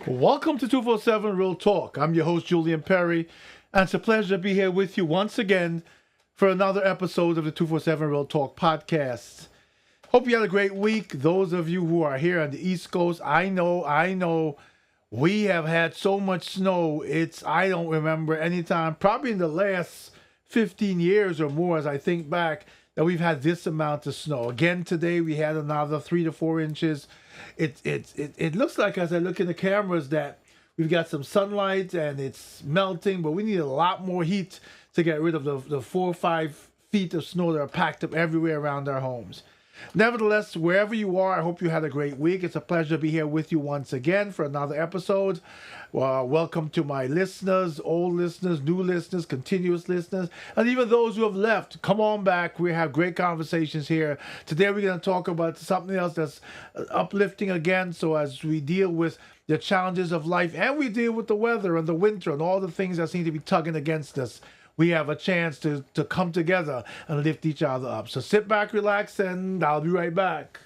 Welcome to 247 Real Talk. I'm your host, Julian Perry, and it's a pleasure to be here with you once again for another episode of the 247 Real Talk podcast. Hope you had a great week. Those of you who are here on the East Coast, I know we have had so much snow. I don't remember any time, probably in the last 15 years or more as I think back, that we've had this amount of snow. Again, today we had another 3 to 4 inches. It looks like, as I look in the cameras, that we've got some sunlight and it's melting, but we need a lot more heat to get rid of the 4 or 5 feet of snow that are packed up everywhere around our homes. Nevertheless, wherever you are, I hope you had a great week. It's a pleasure to be here with you once again for another episode. Welcome to my listeners, old listeners, new listeners, continuous listeners, and even those who have left. Come on back. We have great conversations here. Today we're going to talk about something else that's uplifting again. So as we deal with the challenges of life and we deal with the weather and the winter and all the things that seem to be tugging against us, we have a chance to come together and lift each other up. So sit back, relax, and I'll be right back.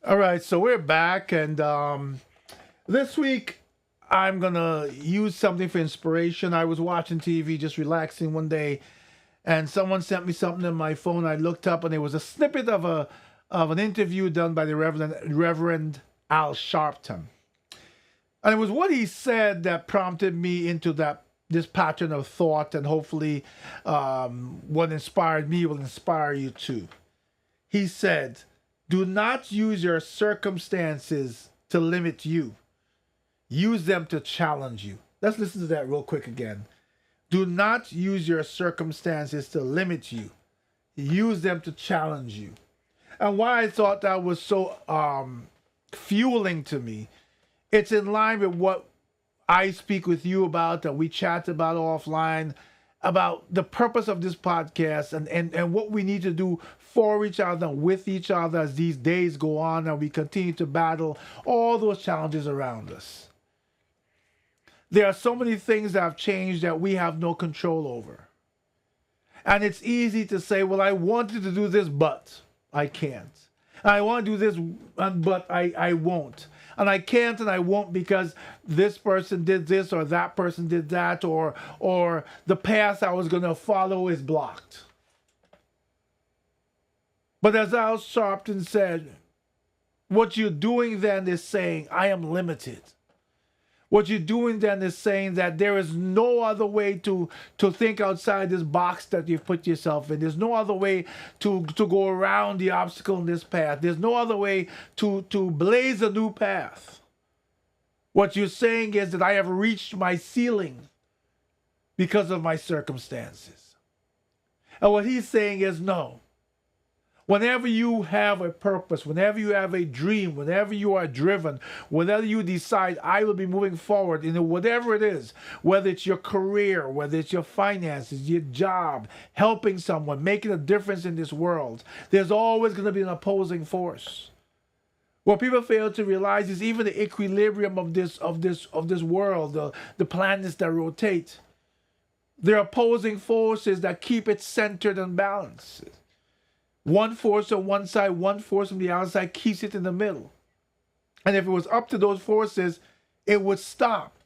All right, so we're back, and this week I'm gonna use something for inspiration. I was watching TV, just relaxing one day, and someone sent me something on my phone. I looked up, and it was a snippet of an interview done by the Reverend Al Sharpton, and it was what he said that prompted me into this pattern of thought, and hopefully, what inspired me will inspire you too. He said, "Do not use your circumstances to limit you. Use them to challenge you." Let's listen to that real quick again. Do not use your circumstances to limit you. Use them to challenge you. And why I thought that was so fueling to me, it's in line with what I speak with you about, that we chat about offline, about the purpose of this podcast and what we need to do for each other and with each other as these days go on and we continue to battle all those challenges around us. There are so many things that have changed that we have no control over. And it's easy to say, well, I wanted to do this, but I can't. I want to do this, but I won't. And I can't and I won't because this person did this or that person did that, or the path I was going to follow is blocked. But as Al Sharpton said, what you're doing then is saying, I am limited. What you're doing then is saying that there is no other way to think outside this box that you've put yourself in. There's no other way to go around the obstacle in this path. There's no other way to blaze a new path. What you're saying is that I have reached my ceiling because of my circumstances. And what he's saying is no. Whenever you have a purpose, whenever you have a dream, whenever you are driven, whenever you decide I will be moving forward in whatever it is, whether it's your career, whether it's your finances, your job, helping someone, making a difference in this world, there's always going to be an opposing force. What people fail to realize is even the equilibrium of this world, the planets that rotate, there are opposing forces that keep it centered and balanced. One force on one side, one force on the other side keeps it in the middle. And if it was up to those forces, it would stop.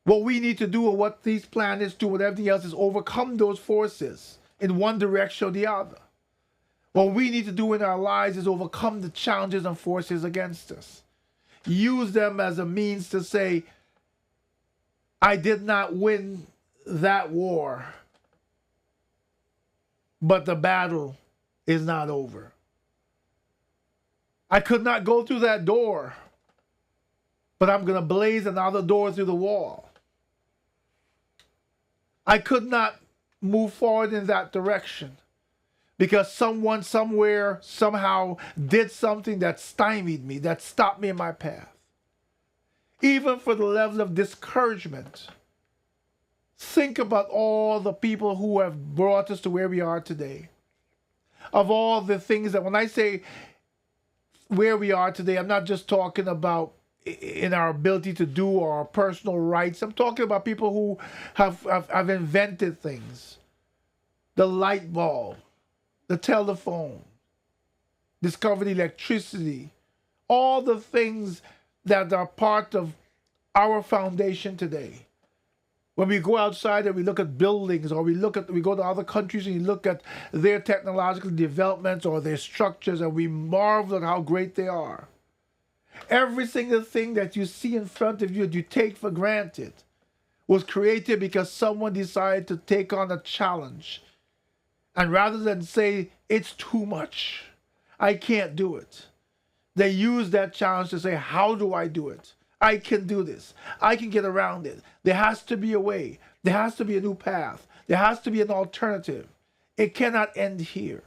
What we need to do, or what these planets do, what everything else, is overcome those forces in one direction or the other. What we need to do in our lives is overcome the challenges and forces against us. Use them as a means to say, I did not win that war, but the battle is not over. I could not go through that door, but I'm going to blaze another door through the wall. I could not move forward in that direction because someone somewhere somehow did something that stymied me, that stopped me in my path. Even for the level of discouragement, Think about all the people who have brought us to where we are today. Of all the things that, when I say where we are today, I'm not just talking about in our ability to do our personal rights. I'm talking about people who have invented things. The light bulb, the telephone, discovered electricity, all the things that are part of our foundation today. When we go outside and we look at buildings, or we go to other countries and you look at their technological developments or their structures, and we marvel at how great they are. Every single thing that you see in front of you that you take for granted was created because someone decided to take on a challenge. And rather than say, it's too much, I can't do it, they use that challenge to say, how do I do it? I can do this. I can get around it. There has to be a way. There has to be a new path. There has to be an alternative. It cannot end here.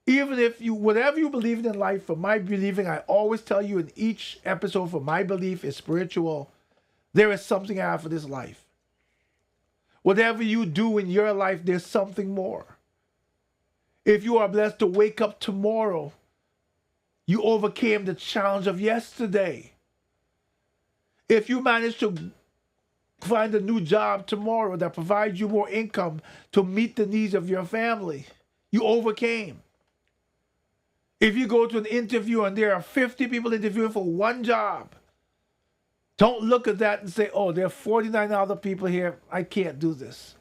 Even if whatever you believe in life, for my believing, I always tell you in each episode, for my belief is spiritual, there is something after this life. Whatever you do in your life, there's something more. If you are blessed to wake up tomorrow, you overcame the challenge of yesterday. If you manage to find a new job tomorrow that provides you more income to meet the needs of your family, you overcame. If you go to an interview and there are 50 people interviewing for one job, don't look at that and say, oh, there are 49 other people here. I can't do this.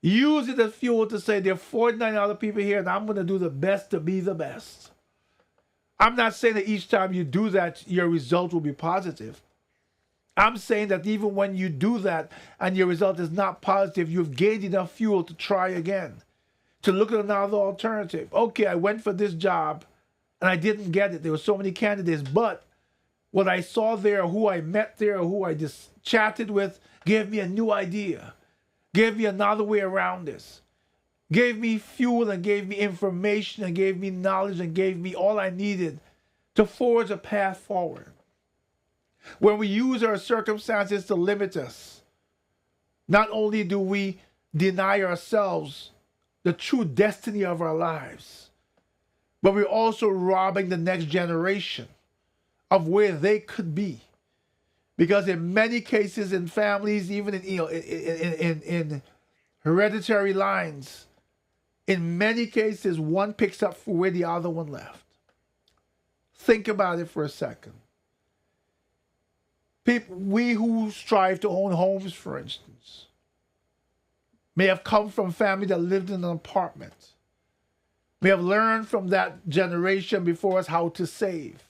Use it as fuel to say there are 49 other people here and I'm going to do the best to be the best. I'm not saying that each time you do that, your result will be positive. I'm saying that even when you do that and your result is not positive, you've gained enough fuel to try again, to look at another alternative. Okay, I went for this job and I didn't get it. There were so many candidates, but what I saw there, who I met there, who I just chatted with, gave me a new idea, gave me another way around this, gave me fuel and gave me information and gave me knowledge and gave me all I needed to forge a path forward. When we use our circumstances to limit us, not only do we deny ourselves the true destiny of our lives, but we're also robbing the next generation of where they could be. Because in many cases, in families, even in hereditary lines, in many cases, one picks up for where the other one left. Think about it for a second. We who strive to own homes, for instance, may have come from family that lived in an apartment. May have learned from that generation before us how to save.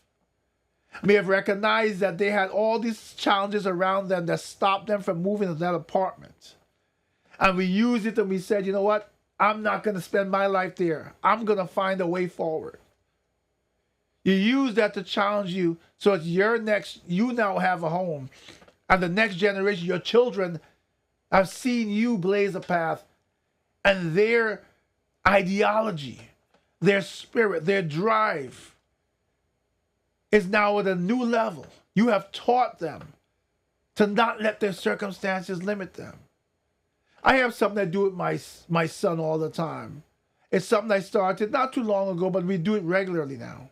May have recognized that they had all these challenges around them that stopped them from moving to that apartment. And we used it and we said, you know what? I'm not going to spend my life there. I'm going to find a way forward. You use that to challenge you so it's you now have a home. And the next generation, your children, have seen you blaze a path. And their ideology, their spirit, their drive is now at a new level. You have taught them to not let their circumstances limit them. I have something I do with my son all the time. It's something I started not too long ago, but we do it regularly now.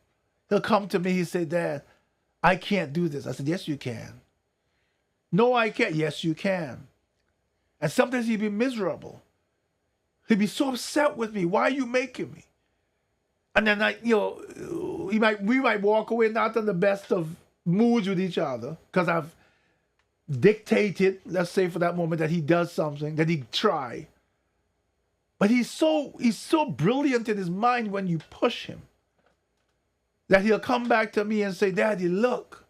He'll come to me, he'll say, Dad, I can't do this. I said, yes, you can. No, I can't. Yes, you can. And sometimes he'd be miserable. He'd be so upset with me. Why are you making me? And then we might walk away not in the best of moods with each other because I've dictated, let's say for that moment, that he does something, that he try. But he's so brilliant in his mind when you push him that he'll come back to me and say, Daddy, look.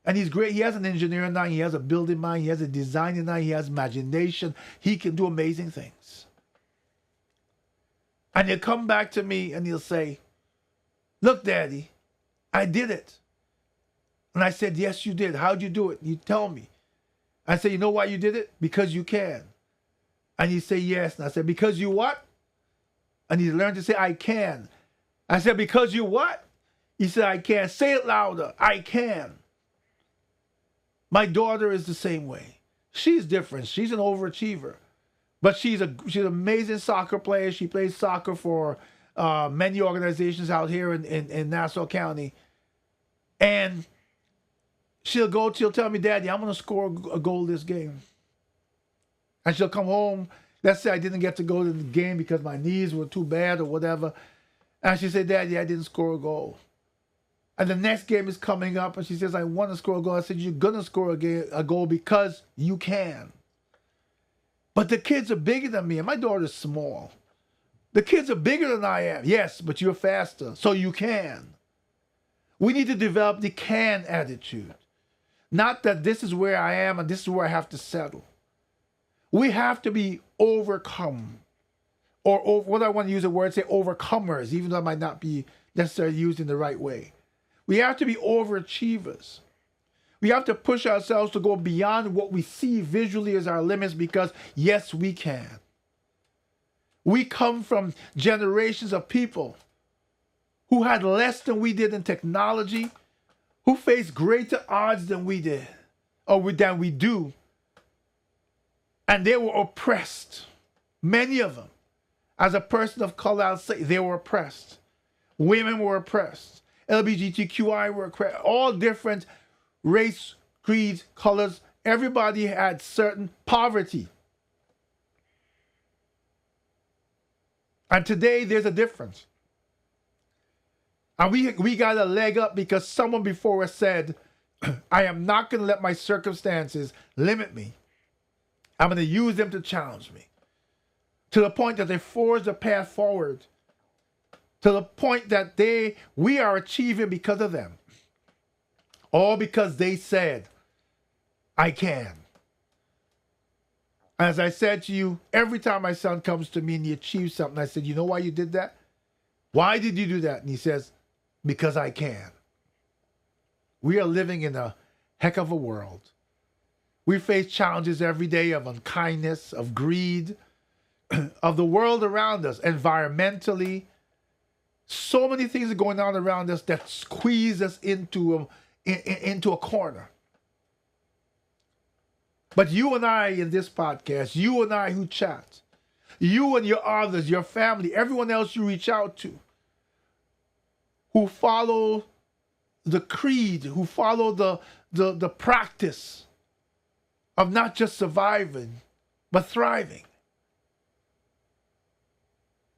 And he's great. He has an engineering mind. He has a building mind. He has a designing mind. He has imagination. He can do amazing things. And he'll come back to me and he'll say, look, Daddy, I did it. And I said, yes, you did. How'd you do it? You tell me. I said, you know why you did it? Because you can. And he say, yes. And I said, because you what? And he learned to say, I can. I said, because you what? He said, I can. Say it louder. I can. My daughter is the same way. She's different. She's an overachiever. But she's an amazing soccer player. She plays soccer for many organizations out here in Nassau County. And she'll tell me, Daddy, I'm going to score a goal this game. And she'll come home. Let's say I didn't get to go to the game because my knees were too bad or whatever. And she said, Daddy, I didn't score a goal. And the next game is coming up, and she says, I want to score a goal. I said, you're going to score a goal because you can. But the kids are bigger than me, and my daughter's small. The kids are bigger than I am. Yes, but you're faster, so you can. We need to develop the can attitude. Not that this is where I am and this is where I have to settle. We have to be overcome. Or what I want to use the word, say overcomers, even though it might not be necessarily used in the right way. We have to be overachievers. We have to push ourselves to go beyond what we see visually as our limits because, yes, we can. We come from generations of people who had less than we did in technology, who faced greater odds than we did, or than we do. And they were oppressed. Many of them. As a person of color, I'll say they were oppressed. Women were oppressed. LGBTQI were oppressed. All different race, creeds, colors. Everybody had certain poverty. And today there's a difference. And we got a leg up because someone before us said, I am not going to let my circumstances limit me. I'm going to use them to challenge me. To the point that they forged a path forward. To the point that we are achieving because of them. All because they said, I can. As I said to you, every time my son comes to me and he achieves something, I said, you know why you did that? Why did you do that? And he says, because I can. We are living in a heck of a world. We face challenges every day of unkindness, of greed, of the world around us, environmentally. So many things are going on around us that squeeze us into a corner. But you and I in this podcast, you and I who chat, you and your others, your family, everyone else you reach out to, who follow the creed, who follow the practice of not just surviving, but thriving.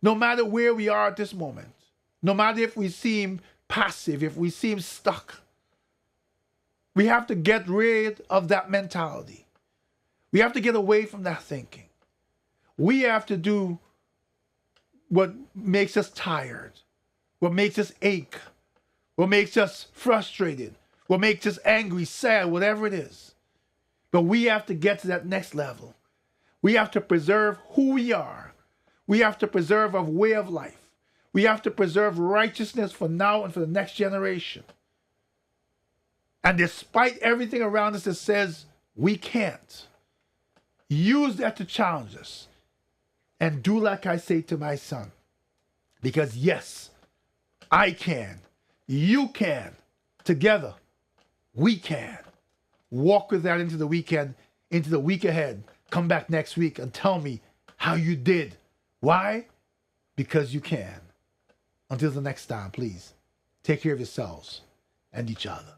No matter where we are at this moment, no matter if we seem passive, if we seem stuck, we have to get rid of that mentality. We have to get away from that thinking. We have to do what makes us tired, what makes us ache, what makes us frustrated, what makes us angry, sad, whatever it is. But we have to get to that next level. We have to preserve who we are. We have to preserve our way of life. We have to preserve righteousness for now and for the next generation. And despite everything around us that says we can't, use that to challenge us. And do like I say to my son. Because yes, I can. You can. Together, we can. Walk with that into the weekend, into the week ahead. Come back next week and tell me how you did. Why? Because you can. Until the next time, please, take care of yourselves and each other.